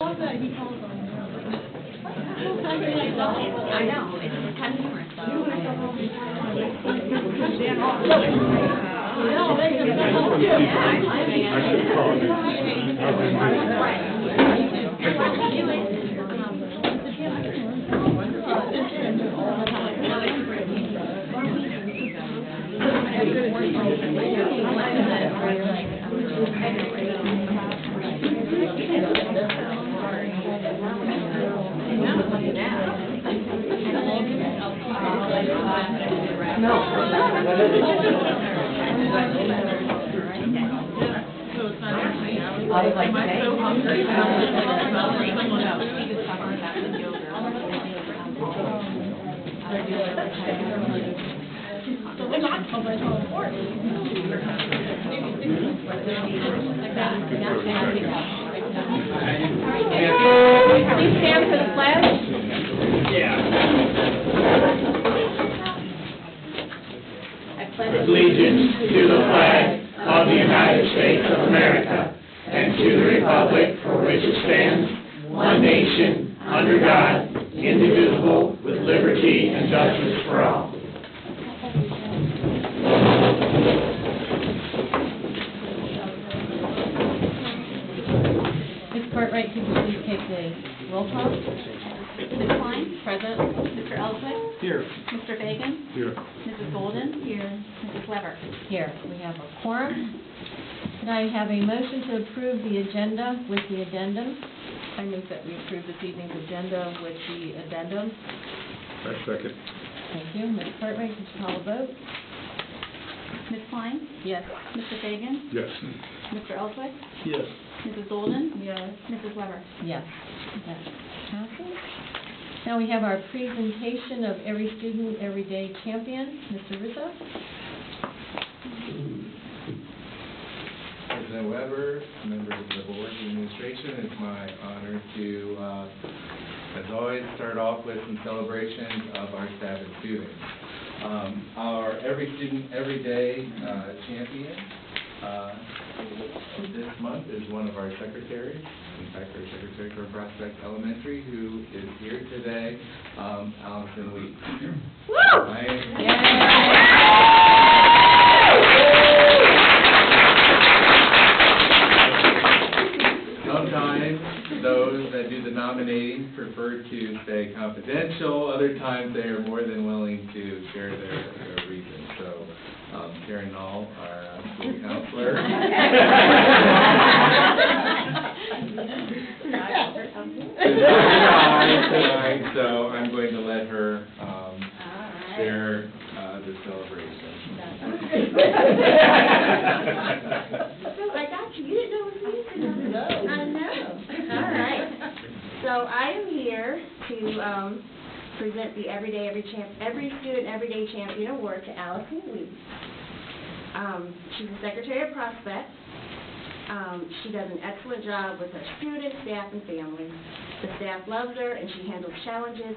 I know, it's kind of humorous, I was like, I'm so hungry. Please stand for the pledge. Allegiance to the flag of the United States of America and to the republic for which it stands, one nation, under God, indivisible, with liberty and justice for all. Ms. Cartwright, could you please take the roll call? Ms. Klein? Present. Mr. Elswick? Here. Mr. Fagan? Here. Mrs. Golden? Here. Mrs. Weber? Here, we have a quorum. Could I have a motion to approve the agenda with the addendum? I move that we approve this evening's agenda with the addendum. I second. Thank you. Ms. Cartwright, could you call a vote? Ms. Klein? Yes. Mr. Fagan? Yes. Mr. Elswick? Yes. Mrs. Golden? Yes. Mrs. Weber? Yes. That passes. Now we have our presentation of Every Student, Everyday Champion. Mr. Russo? President Weber, members of the board and administration, it's my honor to, as always, start off with some celebrations of our staff and students. Our Every Student, Everyday champion this month is one of our secretaries. In fact, our secretary for Prospect Elementary, who is here today, Allison Weeks. Woo! Sometimes those that do the nominating prefer to stay confidential. Other times they are more than willing to share their reasons. So, Karen Knoll, our school counselor. Tonight, so I'm going to let her share the celebration. I got you. You didn't know it was me. No. I know. All right. So I am here to present the Every Student Everyday Champion Award to Allison Weeks. She's the Secretary of Prospect. She does an excellent job with her students, staff, and families. The staff loves her, and she handles challenges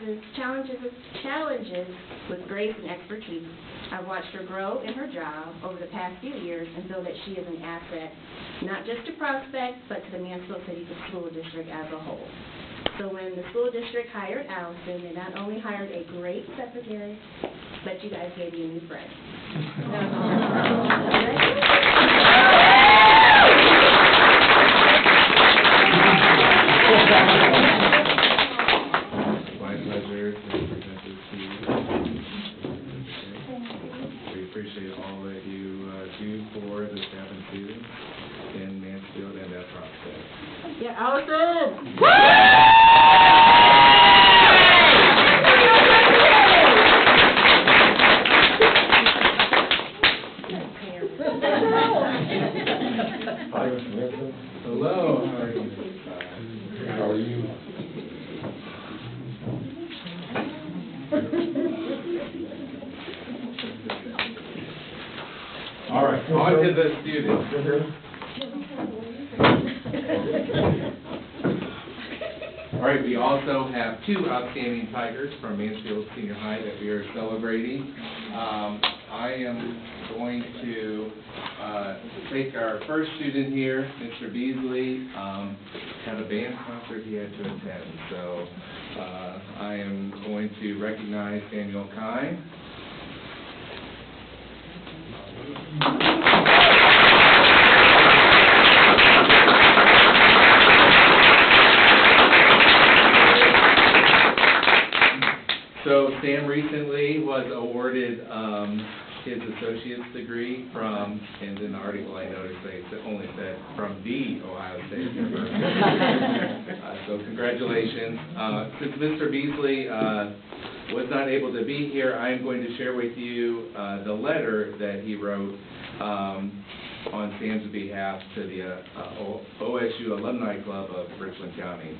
with grace and expertise. I've watched her grow in her job over the past few years and feel that she is an asset, not just to Prospect, but to the Mansfield City School District as a whole. So when the school district hired Allison, they not only hired a great secretary, but you guys gave me a new friend. My pleasure to present this to you. We appreciate all that you do for the staff and students in Mansfield and at Prospect. Yeah, Allison! Hello, how are you? How are you? All right. On to the students. All right, we also have two outstanding Tigers from Mansfield Senior High that we are celebrating. I am going to take our first student here, Mr. Beasley, had a band concert he had to attend. So I am going to recognize Samuel Payne. So Sam recently was awarded his associate's degree from, and in the article I noticed they only said from the Ohio State University. So congratulations. Since Mr. Beasley was not able to be here, I am going to share with you the letter that he wrote on Sam's behalf to the OSU Alumni Club of Richland County.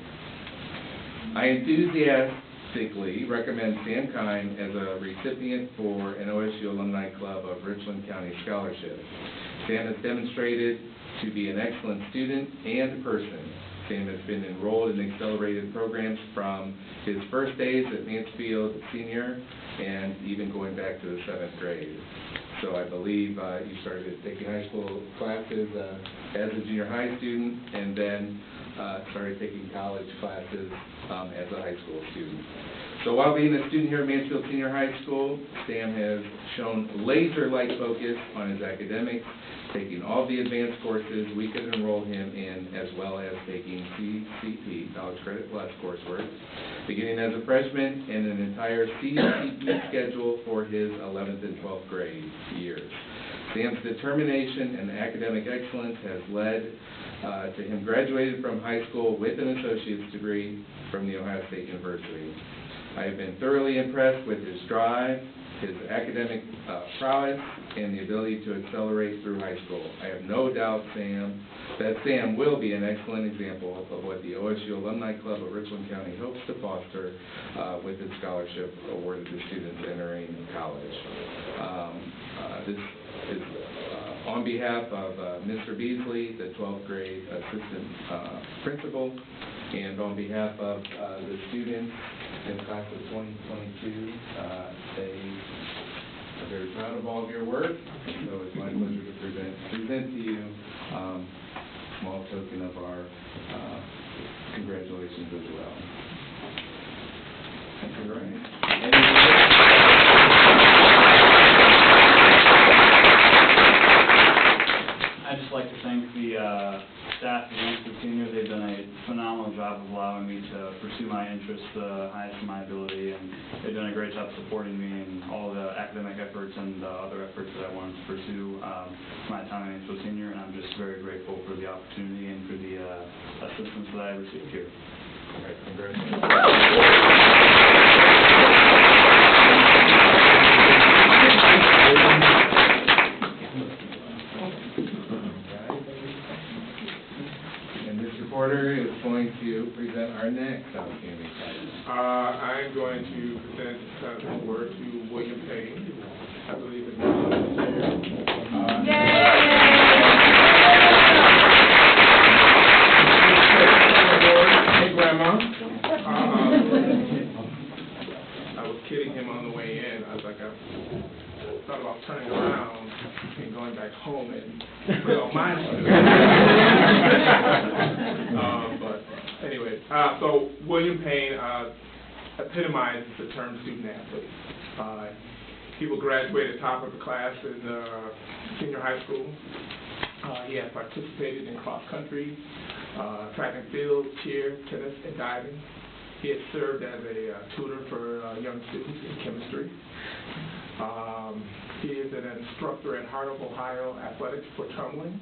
I enthusiastically recommend Sam Payne as a recipient for an OSU Alumni Club of Richland County Scholarship. Sam has demonstrated to be an excellent student and person. Sam has been enrolled in accelerated programs from his first days at Mansfield Senior and even going back to the 7th grade. So I believe you started taking high school classes as a junior high student and then started taking college classes as a high school student. So while being a student here at Mansfield Senior High School, Sam has shown laser-like focus on his academics, taking all the advanced courses we could enroll him in, as well as taking CCP, College Credit Plus coursework, beginning as a freshman and an entire CCP schedule for his 11th and 12th grade years. Sam's determination and academic excellence has led to him graduating from high school with an associate's degree from the Ohio State University. I have been thoroughly impressed with his drive, his academic prowess, and the ability to accelerate through high school. I have no doubt that Sam will be an excellent example of what the OSU Alumni Club of Richland County hopes to foster with its scholarship awarded to students entering college. This is on behalf of Mr. Beasley, the 12th grade assistant principal, and on behalf of the students in the class of 2022, they are very proud of all of your work, so it's my pleasure to present to you a small token of our congratulations as well. Thank you, Ryan. I'd just like to thank the staff at Mansfield Senior. They've done a phenomenal job of allowing me to pursue my interests the highest of my ability, and they've done a great job supporting me in all the academic efforts and other efforts that I wanted to pursue my time at Mansfield Senior, and I'm just very grateful for the opportunity and for the assistance that I received here. All right, congratulations. Porter is going to present our next outstanding title. I'm going to present the award to William Payne. I believe it's Hey, Grandma. I was kidding him on the way in. I was like, I thought about turning around and going back home and put on my but anyway, so William Payne epitomizes the term student athlete. He will graduate at top of the class in senior high school. He has participated in cross country, track and field, cheer, tennis, and diving. He has served as a tutor for young students in chemistry. He is an instructor at Heart of Ohio Athletics for tumbling.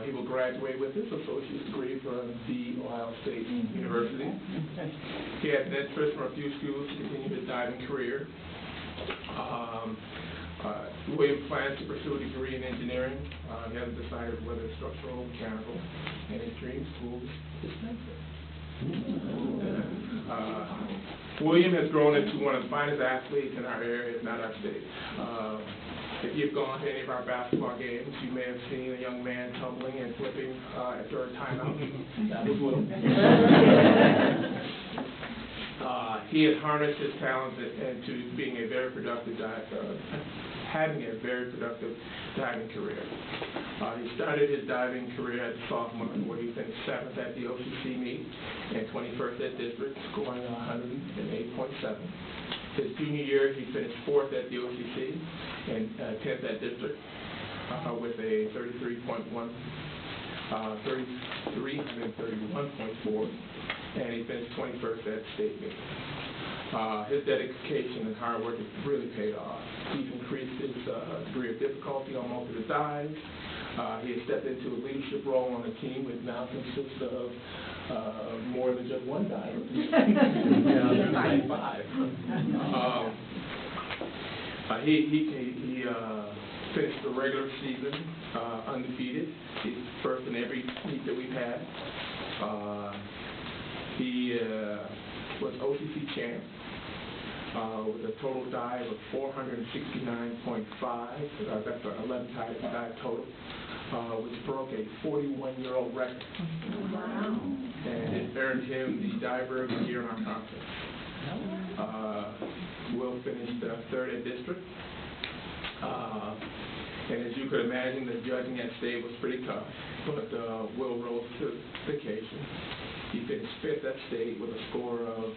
He will graduate with his associate's degree from the Ohio State University. He has an interest from a few schools to continue his diving career. William plans to pursue a degree in engineering. He hasn't decided whether it's structural, mechanical, and his dream school is Mansfield. William has grown into one of the finest athletes in our area, if not our state. If you've gone to any of our basketball games, you may have seen a young man tumbling and flipping after a timeout. That was William. He has harnessed his talents into being a very productive having a very productive diving career. He started his diving career as a sophomore, where he finished 7th at the OCC meet and 21st at district, scoring 108.7. His junior year, he finished 4th at the OCC and 10th at district with a 331.4, and he finished 21st at state meet. His dedication and hard work has really paid off. He's increased his degree of difficulty on most of his dives. He has stepped into a leadership role on a team which now consists of more than just one diver. Five. He finished the regular season undefeated. He's first in every meet that we've had. He was OCC champ with a total dive of 469.5. That's an 11 dive total, which broke a 41-year-old record. Wow. And it earned him the Diver of the Year in our conference. Will finished 3rd at district. And as you could imagine, the judging at state was pretty tough, but Will rose to the occasion. He finished 5th at state with a score of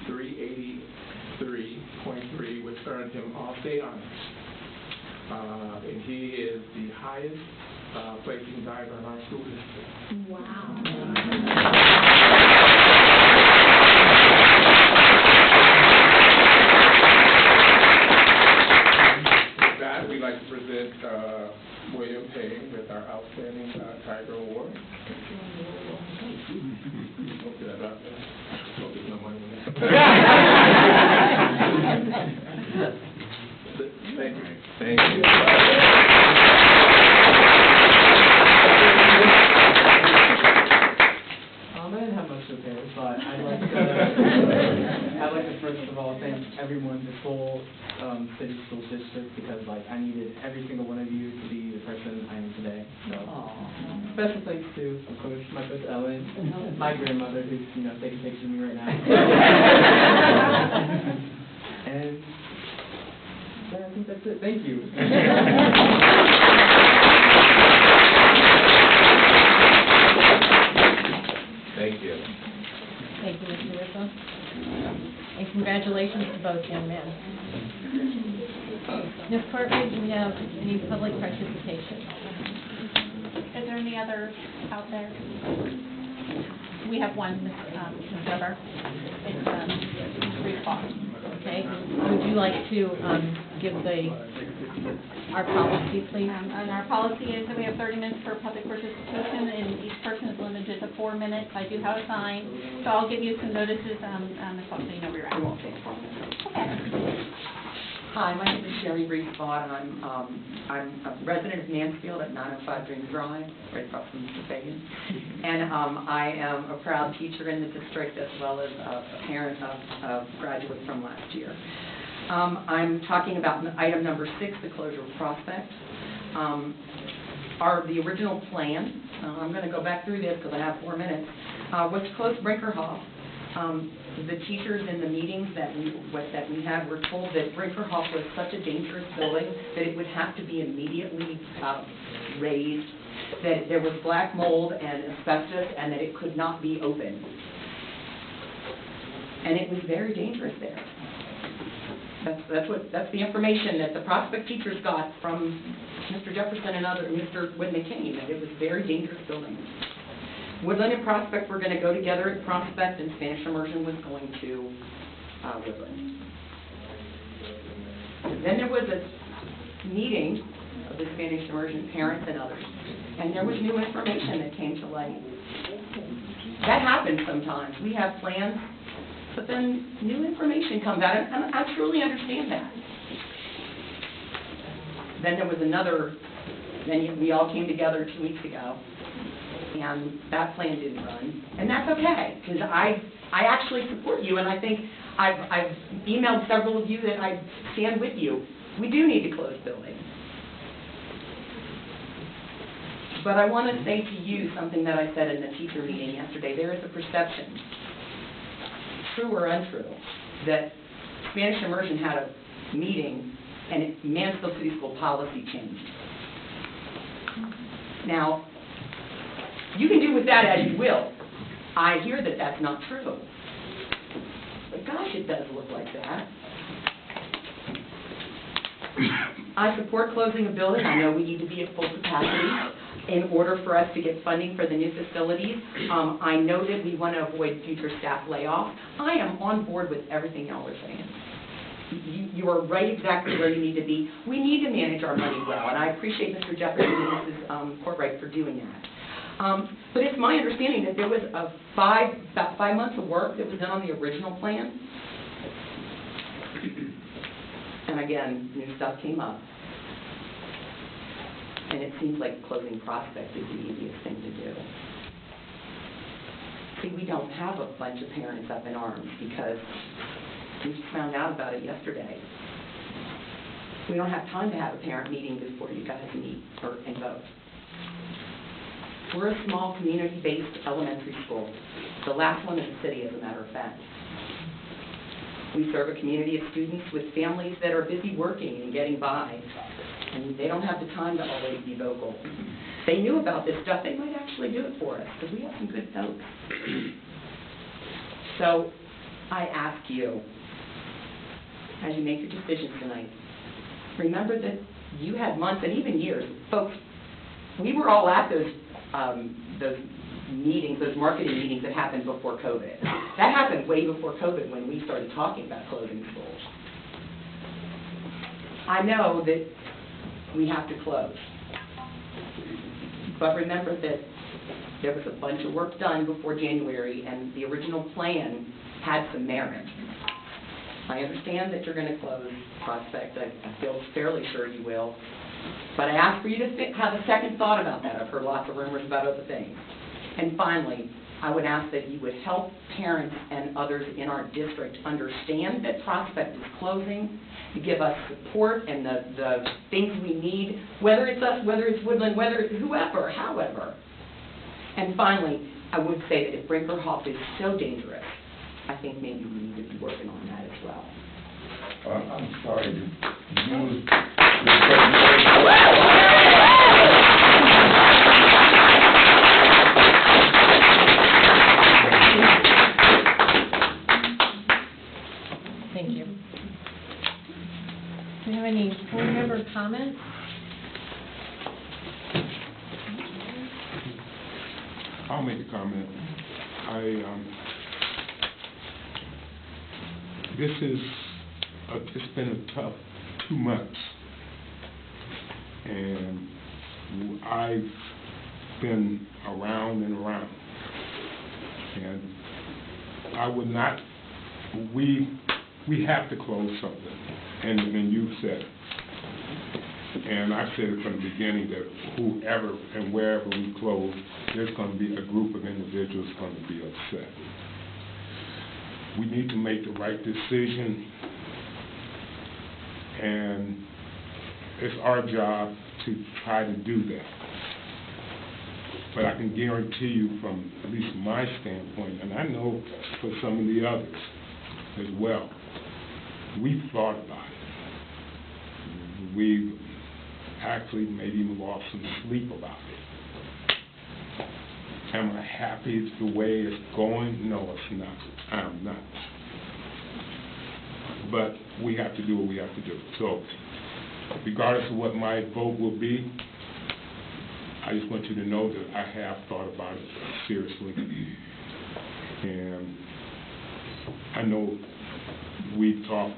383.3, which earned him all-state honors. And he is the highest placing diver in our school history. Wow. With that, we'd like to present William Payne with our Outstanding Tiger Award. Don't get that up there. Don't get no money in that. Thank you. Thank you. I didn't have much to say, but I'd like to first of all thank everyone, this whole city school district, because I needed every single one of you to be the person I am today. So special thanks to, of course, my coach Ellen, my grandmother who's taking pictures of me right now, and yeah, I think that's it. Thank you. Thank you. Thank you, Mr. Whittle. And congratulations to both young men. Ms. Courtney, do we have any public participation? Is there any others out there? We have one, Ms. Weber. It's 3 o'clock. Okay. Would you like to give our policy, please? And our policy is that we have 30 minutes for public participation, and each person is limited to 4 minutes. I do have a sign, so I'll give you some notices on the clock so you know where you're at. It won't take 4 minutes. Okay. Hi, my name is Sherry Rees-Bott, and I'm a resident of Mansfield at 905 Dream Drive, right across from Mr. Payne. And I am a proud teacher in the district as well as a parent of graduates from last year. I'm talking about item number 6, the closure of Prospect. The original plan, I'm going to go back through this because I have 4 minutes, was to close Brinkerhoff. The teachers in the meetings that we had were told that Brinkerhoff was such a dangerous building that it would have to be immediately raised, that there was black mold and asbestos, and that it could not be opened. And it was very dangerous there. That's the information that the Prospect teachers got from Mr. Jefferson and when they came, that it was a very dangerous building. Woodland and Prospect were going to go together at Prospect, and Spanish Immersion was going to Woodland. Then there was a meeting of the Spanish Immersion parents and others, and there was new information that came to light. That happens sometimes. We have plans, but then new information comes out, and I truly understand that. Then there was then we all came together 2 weeks ago, and that plan didn't run, and that's okay, because I actually support you, and I think I've emailed several of you that I stand with you. We do need to close buildings. But I want to say to you something that I said in the teacher meeting yesterday. There is a perception, true or untrue, that Spanish Immersion had a meeting and Mansfield City School policy changed. Now, you can do with that as you will. I hear that that's not true. But gosh, it does look like that. I support closing a building. I know we need to be at full capacity in order for us to get funding for the new facilities. I know that we want to avoid future staff layoffs. I am on board with everything y'all are saying. You are right exactly where you need to be. We need to manage our money well, and I appreciate Mr. Jefferson and Mrs. Courtright for doing that. But it's my understanding that there was about 5 months of work that was done on the original plan. And again, new stuff came up. And it seems like closing Prospect is the easiest thing to do. See, we don't have a bunch of parents up in arms because we just found out about it yesterday. We don't have time to have a parent meeting before you guys meet and vote. We're a small community-based elementary school, the last one in the city, as a matter of fact. We serve a community of students with families that are busy working and getting by, and they don't have the time to always be vocal. If they knew about this stuff, they might actually do it for us, because we have some good folks. So I ask you, as you make your decisions tonight, remember that you had months and even years. Folks, we were all at those meetings, those marketing meetings that happened before COVID. That happened way before COVID when we started talking about closing schools. I know that we have to close. But remember that there was a bunch of work done before January, and the original plan had some merit. I understand that you're going to close Prospect. I feel fairly sure you will. But I ask for you to have a second thought about that. I've heard lots of rumors about other things. And finally, I would ask that you would help parents and others in our district understand that Prospect is closing, to give us support and the things we need, whether it's us, whether it's Woodland, whether it's whoever, however. And finally, I would say that if Brinkerhoff is so dangerous, I think maybe we need to be working on that as well. I'm sorry to use Thank you. Do we have any board member comments? I'll make a comment. It's been a tough 2 months, and I've been around and around, and I would not, we have to close something, and you said it. And I said it from the beginning that whoever and wherever we close, there's going to be a group of individuals going to be upset. We need to make the right decision, and it's our job to try to do that. But I can guarantee you from at least my standpoint, and I know for some of the others as well, we've thought about it. We've actually maybe even lost some sleep about it. Am I happy it's the way it's going? No, it's not. I'm not. But we have to do what we have to do. So, regardless of what my vote will be, I just want you to know that I have thought about it seriously. And I know we've talked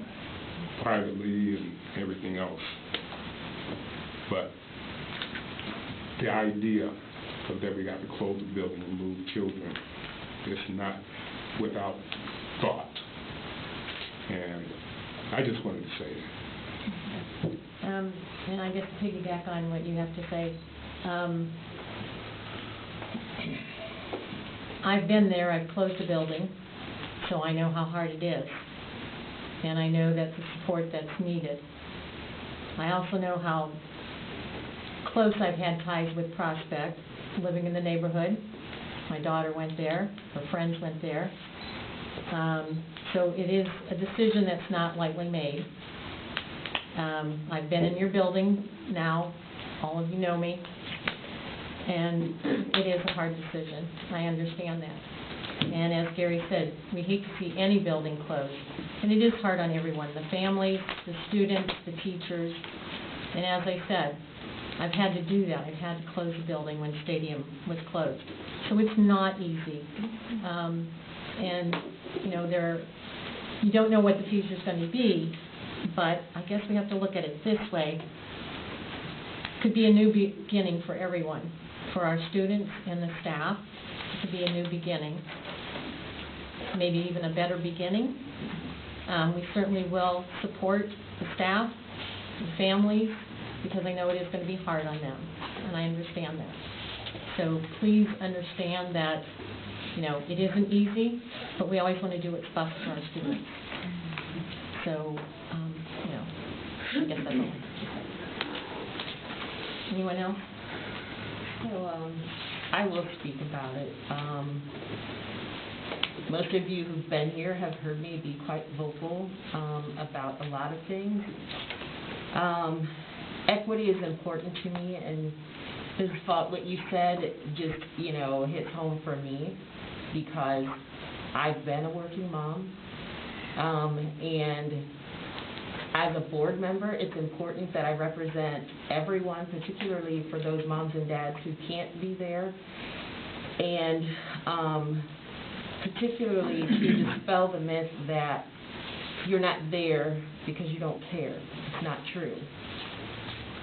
privately and everything else. But the idea of that we got to close the building and move children is not without thought. And I just wanted to say that. And I guess to piggyback on what you have to say, I've been there, I've closed the building, so I know how hard it is. And I know that's the support that's needed. I also know how close I've had ties with Prospect, living in the neighborhood. My daughter went there, her friends went there. So it is a decision that's not lightly made. I've been in your building now, all of you know me, and it is a hard decision. I understand that. And as Gary said, we hate to see any building closed. And it is hard on everyone, the families, the students, the teachers. And as I said, I've had to do that. I've had to close the building when stadium was closed. So it's not easy. And, you know, you don't know what the future's going to be, but I guess we have to look at it this way. Could be a new beginning for everyone, for our students and the staff. It could be a new beginning, maybe even a better beginning. We certainly will support the staff, the families, because I know it is going to be hard on them, and I understand that. So please understand that, you know, it isn't easy, but we always want to do what's best for our students. So, you know, I guess that's all. Anyone else? So, I will speak about it. Most of you who've been here have heard me be quite vocal about a lot of things. Equity is important to me, and Ms. Fault, what you said just, you know, hits home for me, because I've been a working mom, and as a board member, it's important that I represent everyone, particularly for those moms and dads who can't be there, and particularly to dispel the myth that you're not there because you don't care. It's not true.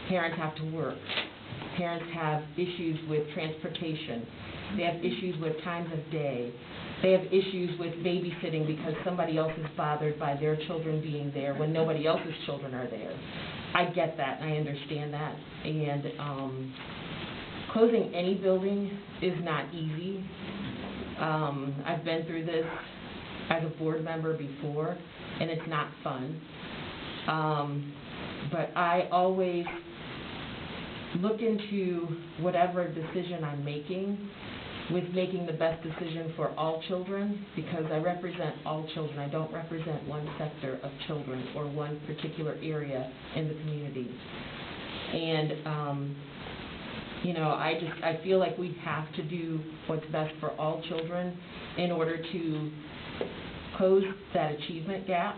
Parents have to work. Parents have issues with transportation. They have issues with times of day. They have issues with babysitting because somebody else is bothered by their children being there when nobody else's children are there. I get that, and I understand that. And closing any building is not easy. I've been through this as a board member before, and it's not fun. But I always look into whatever decision I'm making with making the best decision for all children, because I represent all children. I don't represent one sector of children or one particular area in the community. And, you know, I feel like we have to do what's best for all children in order to close that achievement gap,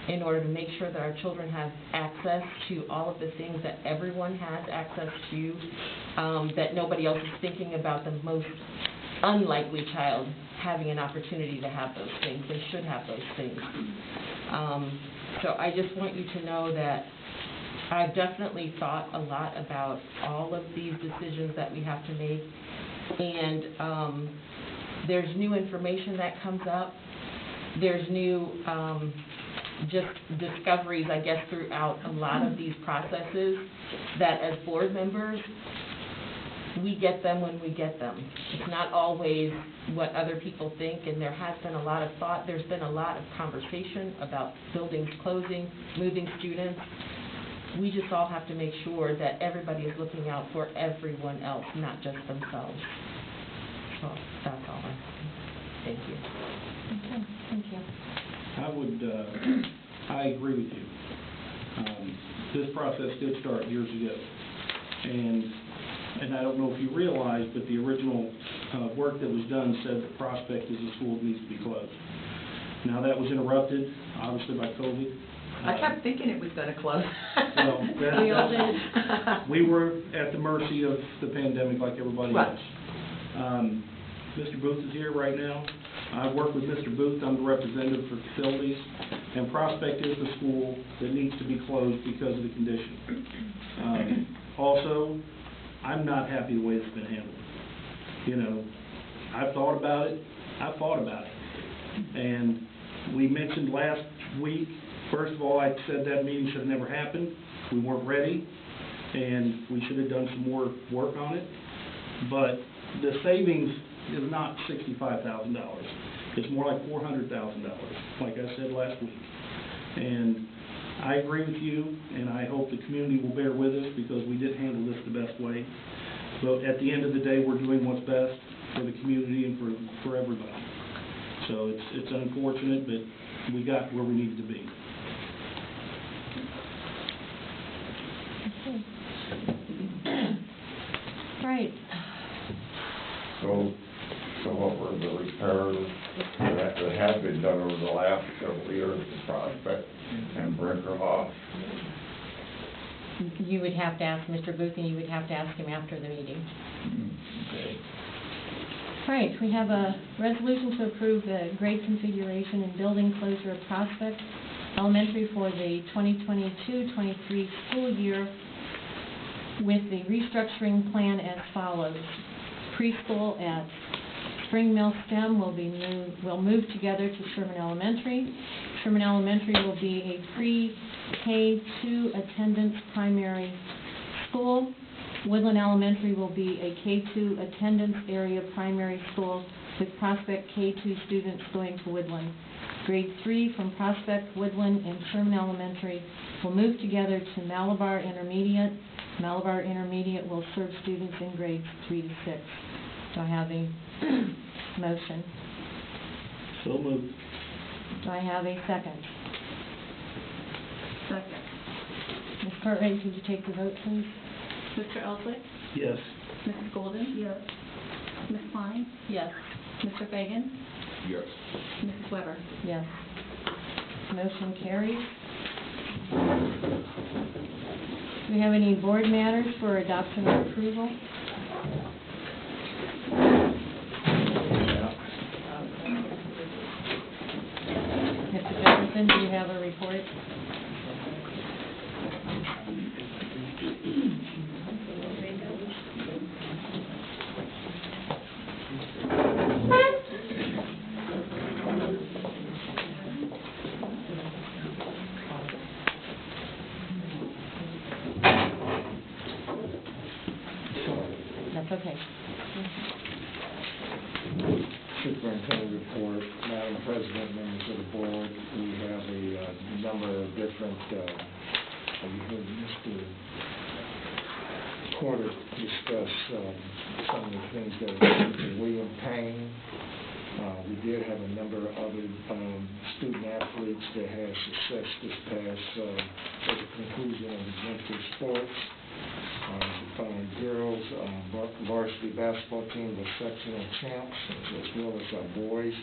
in order to make sure that our children have access to all of the things that everyone has access to, that nobody else is thinking about the most unlikely child having an opportunity to have those things. They should have those things. So I just want you to know that I've definitely thought a lot about all of these decisions that we have to make, and there's new information that comes up. There's new just discoveries, I guess, throughout a lot of these processes that as board members, we get them when we get them. It's not always what other people think, and there has been a lot of thought. There's been a lot of conversation about buildings closing, moving students. We just all have to make sure that everybody is looking out for everyone else, not just themselves. So that's all I have. Thank you. Okay, thank you. I agree with you. This process did start years ago, and I don't know if you realize, but the original work that was done said the prospect is a school that needs to be closed. Now that was interrupted, obviously, by COVID. I kept thinking it was going to close. Well, We all did. we were at the mercy of the pandemic like everybody else. Mr. Booth is here right now. I work with Mr. Booth. I'm the representative for facilities, and Prospect is the school that needs to be closed because of the condition. Also, I'm not happy the way it's been handled. You know, I've thought about it. And we mentioned last week, first of all, I said that meeting should have never happened. We weren't ready, and we should have done some more work on it. But the savings is not $65,000. It's more like $400,000, like I said last week. And I agree with you, and I hope the community will bear with us because we did handle this the best way. But at the end of the day, we're doing what's best for the community and for everybody. So it's unfortunate, but we got where we needed to be. that has been done over the last several years in Prospect and Brinkerhoff. You would have to ask Mr. Booth, and you would have to ask him after the meeting. Okay. All right, we have a resolution to approve the grade configuration and building closure of Prospect Elementary for the 2022-23 school year with the restructuring plan as follows. Preschool at Spring Mill STEM will move together to Sherman Elementary. Sherman Elementary will be a pre-K2 attendance primary school. Woodland Elementary will be a K2 attendance area primary school with Prospect K2 students going to Woodland. Grade 3 from Prospect, Woodland, and Sherman Elementary will move together to Malabar Intermediate. Malabar Intermediate will serve students in grades 3 to 6. Do I have a motion? So moved. Do I have a second? Second. Ms. Cartwright, could you take the vote, please? Mr. Elswick? Yes. Mrs. Golden? Yes. Ms. Klein? Yes. Mr. Fagan? Yes. Mrs. Weber? Yes. Motion carries. Do we have any board matters for adoption or approval? Mr. Jefferson, do you have a report? That's okay. Superintendent report, Madam President, members of the board, we have a number of different, you heard Mr. Porter discuss some of the things that are related to William Payne. We did have a number of other student athletes that had success this past at the conclusion of the winter sports. Girls varsity basketball team was sectional champs, as well as our boys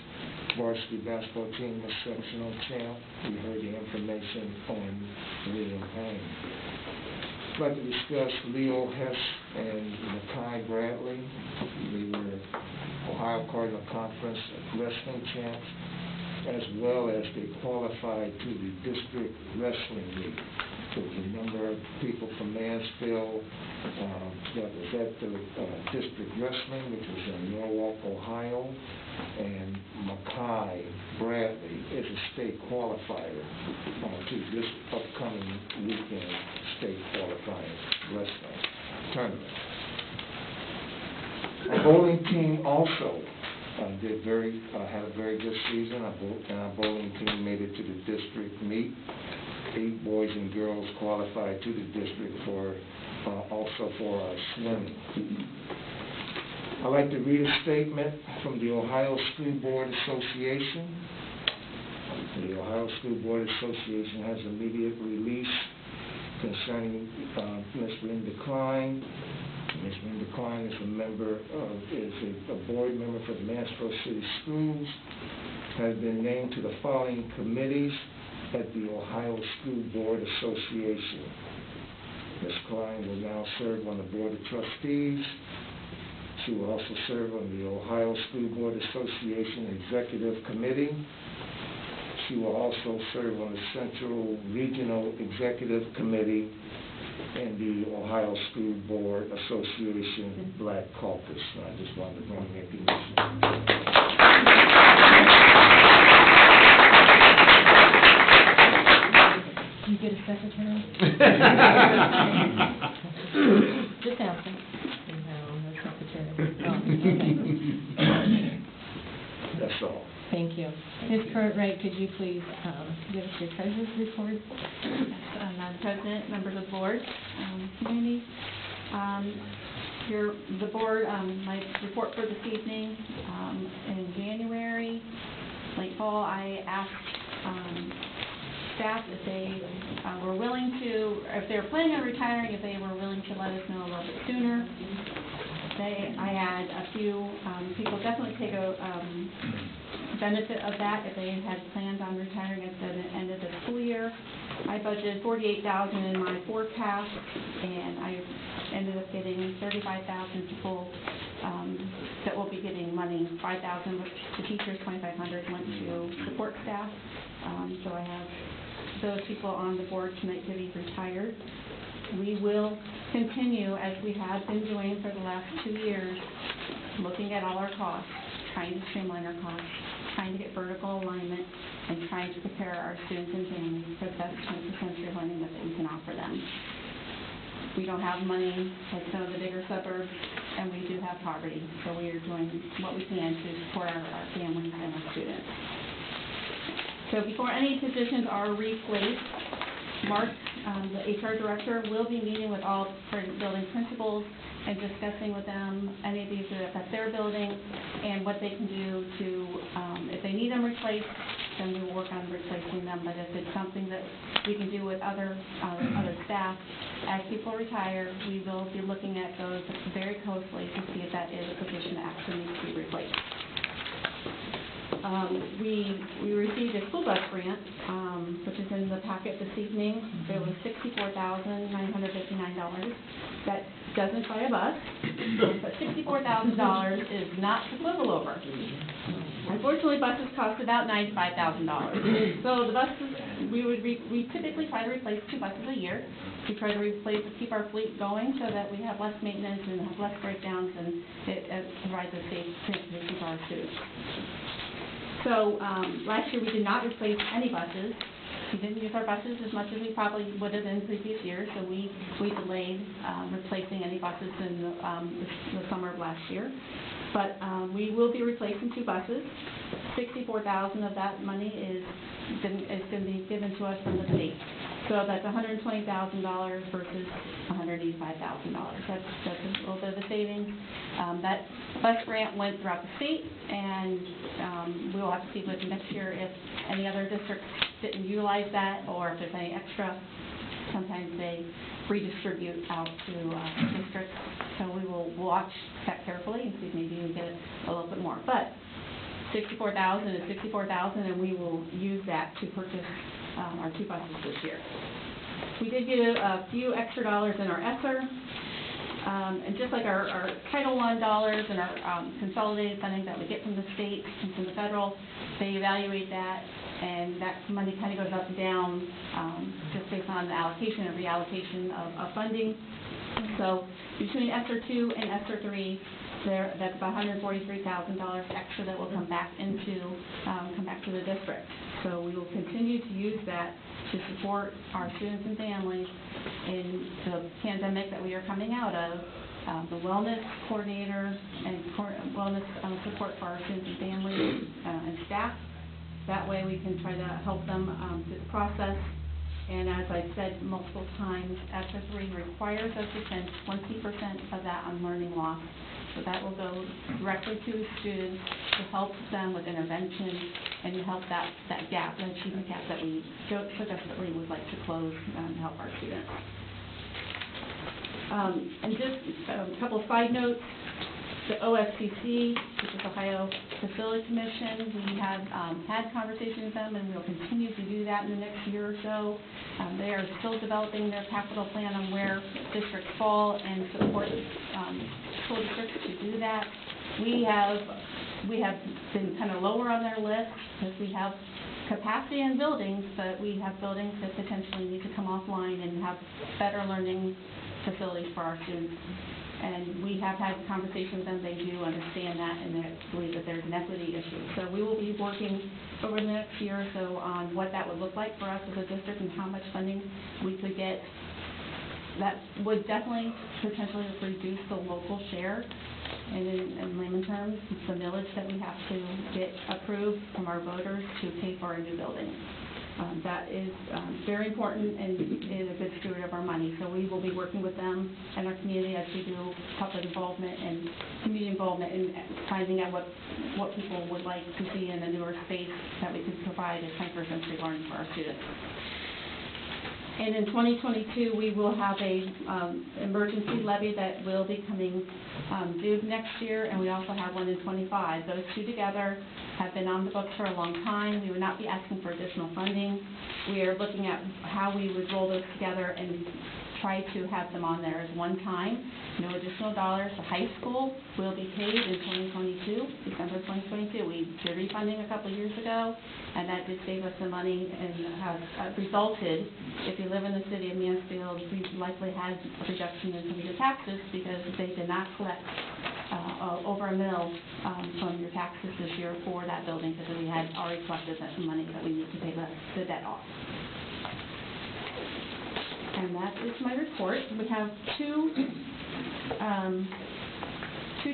varsity basketball team was sectional champ. We heard the information on William Payne. I'd like to discuss Leo Hess and Makai Bradley. They were Ohio Cardinal Conference wrestling champs, as well as they qualified to the district wrestling league. There was a number of people from Mansfield that was at the district wrestling, which was in Norwalk, Ohio, and Makai Bradley is a state qualifier to this upcoming weekend state qualifying wrestling tournament. Our bowling team also had a very good season. Our bowling team made it to the district meet. 8 boys and girls qualified to the district also for our swimming. I'd like to read a statement from the Ohio School Board Association. The Ohio School Board Association has immediate release concerning Ms. Linda Klein. Ms. Linda Klein is a board member for the Mansfield City Schools, has been named to the following committees at the Ohio School Board Association. Ms. Klein will now serve on the Board of Trustees. She will also serve on the Ohio School Board Association Executive Committee. She will also serve on the Central Regional Executive Committee and the Ohio School Board Association Black Caucus. I just wanted to bring recognition. You get a secretary? Just asking. No secretary. Oh, okay. That's all. Thank you. Ms. Cartwright, could you please give us your treasurer's report? Madam President, members of the board, community. The board, my report for this evening, in January, late fall, I asked staff if they were willing to, if they were planning on retiring, if they were willing to let us know a little bit sooner. I had a few people definitely take a benefit of that if they had planned on retiring at the end of the school year. I budgeted $48,000 in my forecast, and I ended up getting 35,000 people that will be getting money. 5,000 with the teachers, 2,500 went to support staff. So I have those people on the board tonight to be retired. We will continue, as we have been doing for the last 2 years, looking at all our costs, trying to streamline our costs, trying to get vertical alignment, and trying to prepare our students and families for the best 20th century learning that we can offer them. We don't have money like some of the bigger suburbs, and we do have poverty, so we are doing what we can to support our families and our students. So before any positions are replaced, Mark, the HR director, will be meeting with all building principals and discussing with them any of these that affect their building and what they can do to, if they need them replaced, then we will work on replacing them. But if it's something that we can do with other staff, as people retire, we will be looking at those very closely to see if that is a position that actually needs to be replaced. We received a school bus grant, which is in the packet this evening. It was $64,959. That doesn't buy a bus, but $64,000 is not to quibble over. Unfortunately, buses cost about $95,000. So the buses, we typically try to replace 2 buses a year. We try to keep our fleet going so that we have less maintenance and have less breakdowns, and it provides a safe transportation for our students. So last year we did not replace any buses. We didn't use our buses as much as we probably would have in previous years, so we delayed replacing any buses in the summer of last year. But we will be replacing 2 buses. $64,000 of that money is going to be given to us from the state. So that's $120,000 versus $185,000. That's a little bit of a savings. That bus grant went throughout the state, and we will have to see with next year if any other districts didn't utilize that, or if there's any extra. Sometimes they redistribute out to districts. So we will watch that carefully and see if maybe we can get a little bit more. But $64,000 is $64,000, and we will use that to purchase our 2 buses this year. We did get a few extra dollars in our ESSER, and just like our Title I dollars and our consolidated funding that we get from the state and from the federal, they evaluate that, and that money kind of goes up and down just based on the allocation and reallocation of funding. So between ESSER 2 and ESSER 3, that's about $143,000 extra that will come back to the district. So we will continue to use that to support our students and families in the pandemic that we are coming out of. The wellness coordinator and wellness support for our students and families and staff. That way we can try to help them through the process. And as I've said multiple times, ESSER 3 requires us to spend 20% of that on learning loss. So that will go directly to students to help them with intervention and to help that gap, that achievement gap that we so desperately would like to close and help our students. And just a couple of side notes. The OFCC, which is Ohio Facility Commission, we have had conversations with them, and we'll continue to do that in the next year or so. They are still developing their capital plan on where districts fall and support school districts to do that. We have been kind of lower on their list because we have capacity in buildings, but we have buildings that potentially need to come offline and have better learning facilities for our students. And we have had conversations with them. They do understand that, and they believe that there's an equity issue. So we will be working over the next year or so on what that would look like for us as a district and how much funding we could get. That would definitely potentially reduce the local share, and in layman terms, the millage that we have to get approved from our voters to pay for a new building. That is very important and is a good steward of our money. So we will be working with them and our community as we do public involvement and community involvement in finding out what people would like to see in a newer space that we could provide as 21st century learning for our students. And in 2022, we will have a emergency levy that will be coming due next year, and we also have one in '25. Those two together have been on the books for a long time. We would not be asking for additional funding. We are looking at how we would roll those together and try to have them on there as one time, no additional dollars. The high school will be paid in 2022, December 2022. We did refunding a couple of years ago, and that did save us some money and has resulted, if you live in the city of Mansfield, we likely had a reduction in some of your taxes because they did not collect over $1 million from your taxes this year for that building because we had already collected that money that we need to pay the debt off. And that is my report. We have two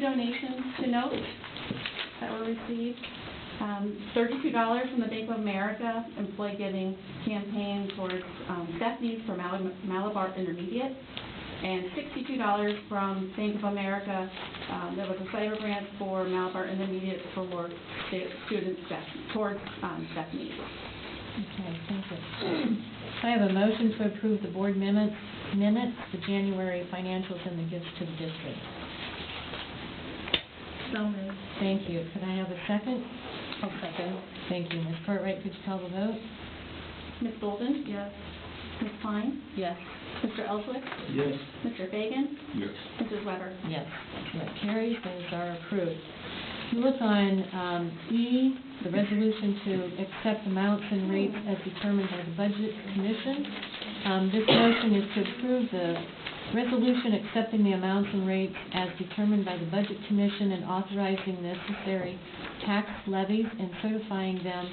donations to note that were received. $32 from the Bank of America Employee Giving Campaign towards staff needs for Malabar Intermediate, and $62 from Bank of America. There was a cyber grant for Malabar Intermediate for student staff, towards staff needs. Okay, thank you. I have a motion to approve the board minutes, the January financials and the gifts to the district. So moved. Thank you. Could I have a second? I'll second. Thank you. Ms. Cartwright, could you call the vote? Ms. Golden? Yes. Ms. Pine? Yes. Mr. Ellswick? Yes. Mr. Fagan? Yes. Mrs. Weber? Yes. That carries. Those are approved. We look on E, the resolution to accept amounts and rates as determined by the Budget Commission. This motion is to approve the resolution accepting the amounts and rates as determined by the Budget Commission and authorizing necessary tax levies and certifying them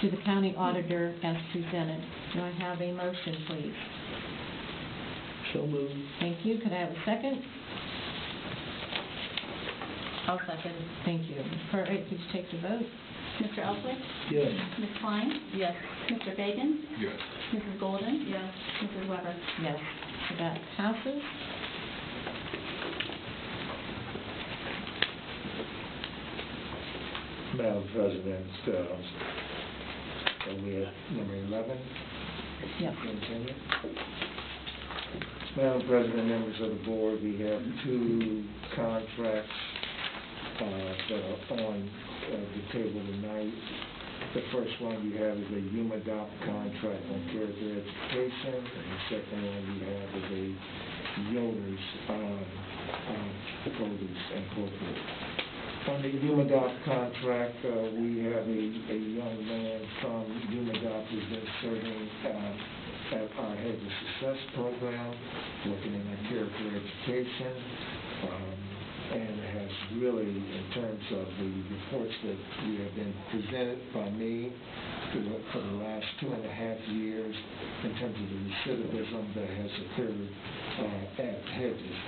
to the county auditor as presented. Do I have a motion, please? So moved. Thank you. Could I have a second? I'll second. Thank you. Ms. Cartwright, could you take the vote? Mr. Ellswick? Yes. Ms. Klein? Yes. Mr. Fagan? Yes. Mrs. Golden? Yes. Mrs. Weber? Yes. So that passes. Madam President, are we at number 11? Yes. Continue. Madam President, members of the board, we have two contracts that are on the table tonight. The first one you have is a UMADOP contract on character education, and the second one you have is a Yoder's produce incorporated. On the UMADOP contract, we have a young man from UMADOP who's been serving at our Head of Success program, working in our character education, and has really, in terms of the reports that we have been presented by me for the last 2.5 years, in terms of the recidivism that has occurred at Hedges,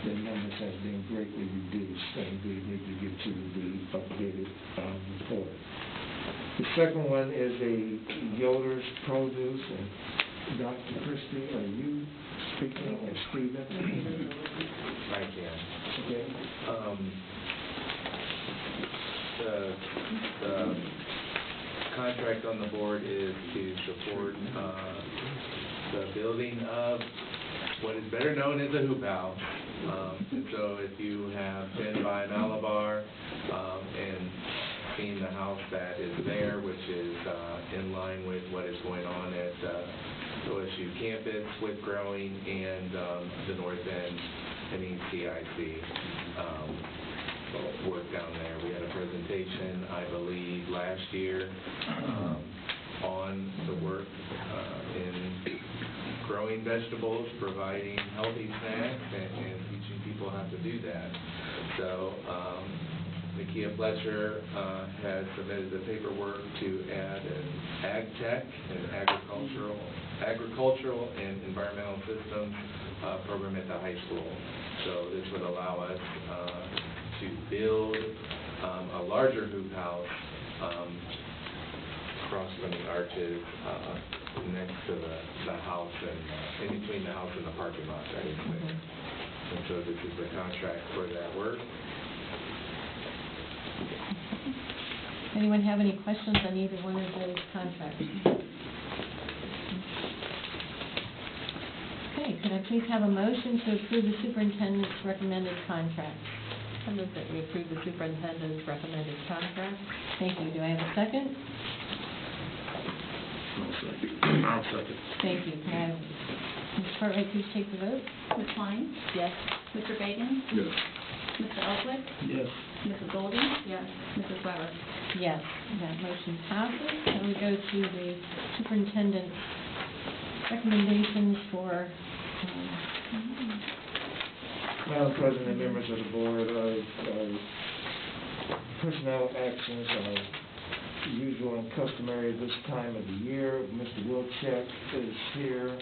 the numbers have been greatly reduced, and we need to get to the updated report. The second one is a Yoder's produce, and Dr. Christie, are you speaking, or Stephen? I can. Okay. The contract on the board is to support the building of what is better known as a hoop house. And so if you have been by Malabar and seen the house that is there, which is in line with what is going on at OSU campus with growing and the North End and ECIC work down there. We had a presentation, I believe, last year on the work in growing vegetables, providing healthy snacks, and teaching people how to do that. So Nakia Fletcher has submitted the paperwork to add an ag tech and agricultural and environmental systems program at the high school. So this would allow us to build a larger hoop house across from the arches next to the house and in between the house and the parking lot, I would say. And so this is the contract for that work. Anyone have any questions on either one of those contracts? Could I please have a motion to approve the superintendent's recommended contract? I move that we approve the superintendent's recommended contract. Thank you. Do I have a second? I'll second. Thank you. Can I have, Ms. Cartwright, please take the vote? Ms. Klein? Yes. Mr. Bacon? Yes. Mr. Elswick? Yes. Mrs. Goldie? Yes. Mrs. Weber? Yes, that motion passes. And we go to the superintendent's recommendations for, Madam President and members of the board, personnel actions are usual and customary this time of the year. Mr. Wilczek is here.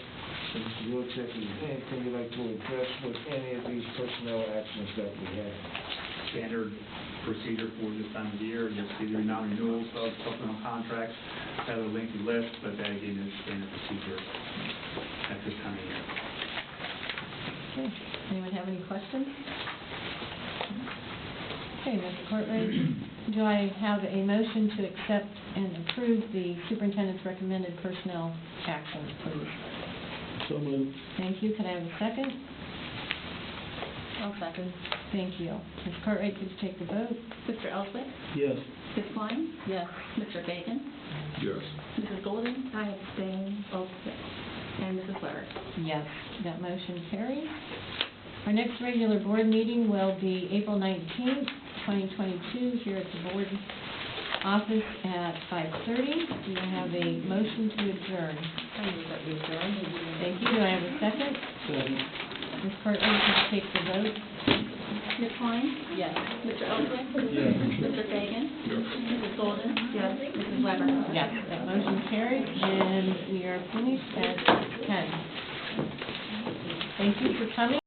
Mr. Wilczek, is there anything you'd like to address with any of these personnel actions that we have? Standard procedure for this time of the year. You'll see the non-renewals of supplemental contracts, have a lengthy list, but that again is standard procedure at this time of year. okay, anyone have any questions? Okay, Ms. Cartwright, do I have a motion to accept and approve the superintendent's recommended personnel actions, please? So moved. Thank you. Can I have a second? I'll second. Thank you. Ms. Cartwright, please take the vote. Mr. Elswick? Yes. Ms. Klein? Yes. Mr. Bacon? Yes. Mrs. Goldie? I abstain. Oh, yes. And Mrs. Weber? Yes, that motion carries. Our next regular board meeting will be April 19th, 2022, here at the board office at 5:30. Do I have a motion to adjourn? I move that we adjourn. Thank you. Do I have a second? Second. Ms. Cartwright, please take the vote. Ms. Klein? Yes. Mr. Elswick? Yes. Mr. Bacon? Yes. Mrs. Golden? Yes. Mrs. Weber? Yes, that motion carries, and we are finished at 10. Thank you for coming.